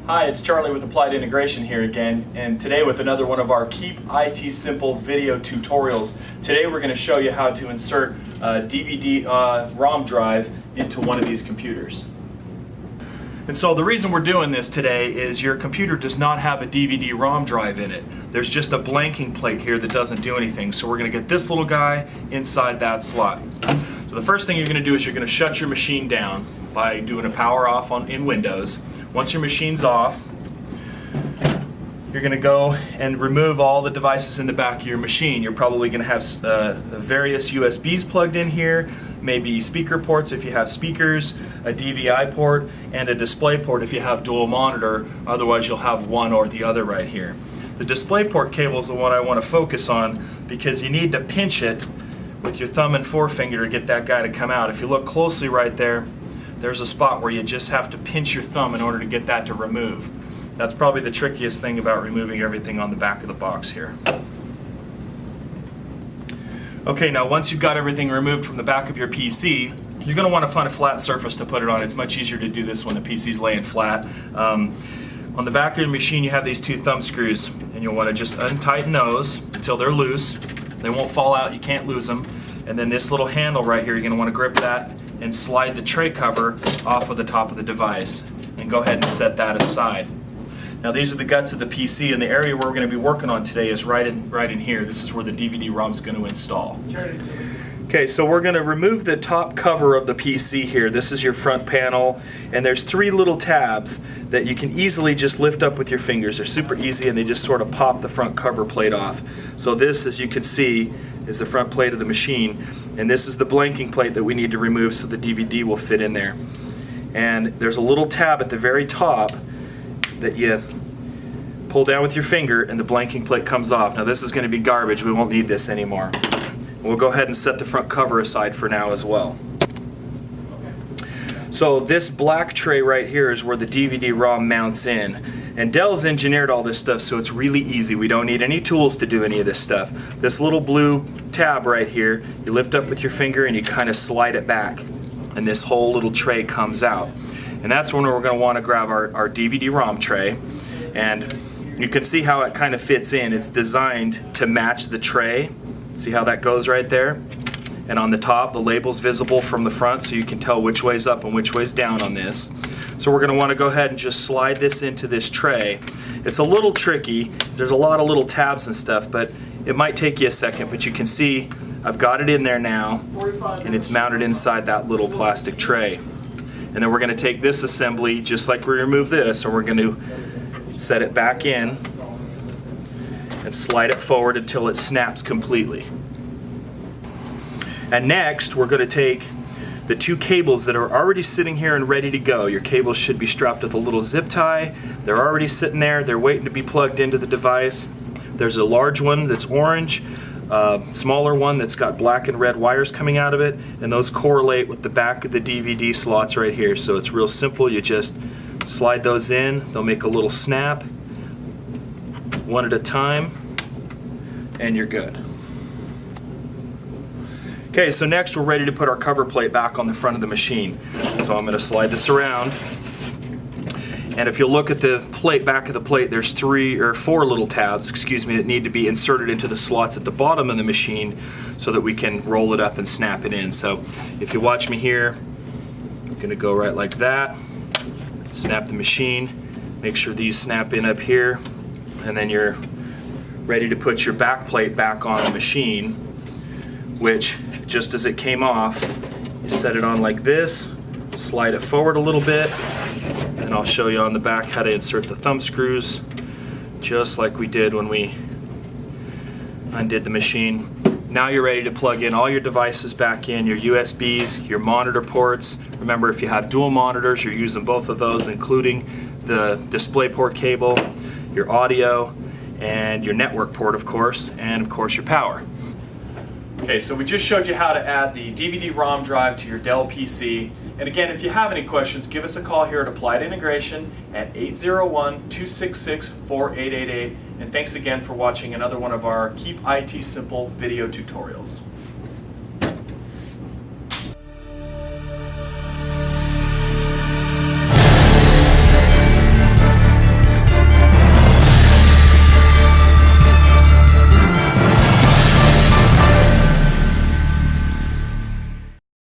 Hi, it's Charlie with Applied Integration here again, and today with another one of our Keep IT Simple video tutorials. Today we're going to show you how to insert a DVD ROM drive into one of these computers. And so the reason we're doing this today is your computer does not have a DVD ROM drive in it. There's just a blanking plate here that doesn't do anything. So we're going to get this little guy inside that slot. So the first thing you're going to do is you're going to shut your machine down by doing a power off in Windows. Once your machine's off, you're going to go and remove all the devices in the back of your machine. You're probably going to have various USBs plugged in here, maybe speaker ports if you have speakers, a DVI port, and a display port if you have dual monitor. Otherwise you'll have one or the other right here. The display port cable is the one I want to focus on because you need to pinch it with your thumb and forefinger to get that guy to come out. If you look closely right there, there's a spot where you just have to pinch your thumb in order to get that to remove. That's probably the trickiest thing about removing everything on the back of the box here. Okay, now once you've got everything removed from the back of your PC, you're going to want to find a flat surface to put it on. It's much easier to do this when the PC's laying flat. On the back of your machine you have these two thumb screws, and you'll want to just untighten those until they're loose. They won't fall out, you can't lose them. And then this little handle right here, you're going to want to grip that and slide the tray cover off of the top of the device. And go ahead and set that aside. Now these are the guts of the PC, and the area where we're going to be working on today is right in here. This is where the DVD ROM is going to install. Okay, so we're going to remove the top cover of the PC here. This is your front panel, and there's three little tabs that you can easily just lift up with your fingers. They're super easy, and they just sort of pop the front cover plate off. So this, as you can see, is the front plate of the machine, and this is the blanking plate that we need to remove so the DVD will fit in there. And there's a little tab at the very top that you pull down with your finger and the blanking plate comes off. Now this is going to be garbage, we won't need this anymore. We'll go ahead and set the front cover aside for now as well. So this black tray right here is where the DVD ROM mounts in. And Dell's engineered all this stuff so it's really easy. We don't need any tools to do any of this stuff. This little blue tab right here, you lift up with your finger and you kind of slide it back. And this whole little tray comes out. And that's when we're going to want to grab our DVD ROM tray. And you can see how it kind of fits in. It's designed to match the tray. See how that goes right there? And on the top, the label's visible from the front so you can tell which way's up and which way's down on this. So we're going to want to go ahead and just slide this into this tray. It's a little tricky. There's a lot of little tabs and stuff, but it might take you a second. But you can see I've got it in there now, and it's mounted inside that little plastic tray. And then we're going to take this assembly, just like we removed this, and we're going to set it back in and slide it forward until it snaps completely. And next, we're going to take the two cables that are already sitting here and ready to go. Your cables should be strapped with a little zip tie. They're already sitting there. They're waiting to be plugged into the device. There's a large one that's orange, a smaller one that's got black and red wires coming out of it, and those correlate with the back of the DVD slots right here. So it's real simple. You just slide those in. They'll make a little snap, one at a time, and you're good. Okay, so next we're ready to put our cover plate back on the front of the machine. So I'm going to slide this around, and if you look at the plate, back of the plate, there's four little tabs, excuse me, that need to be inserted into the slots at the bottom of the machine so that we can roll it up and snap it in. So if you watch me here, I'm going to go right like that, snap the machine, make sure these snap in up here, and then you're ready to put your back plate back on the machine, which just as it came off, you set it on like this, slide it forward a little bit, and I'll show you on the back how to insert the thumb screws, just like we did when we undid the machine. Now you're ready to plug in all your devices back in, your USBs, your monitor ports. Remember, if you have dual monitors, you're using both of those, including the display port cable, your audio, and your network port, of course, and of course your power. Okay, so we just showed you how to add the DVD ROM drive to your Dell PC. And again, if you have any questions, give us a call here at Applied Integration at 801-266-4888. And thanks again for watching another one of our Keep IT Simple video tutorials.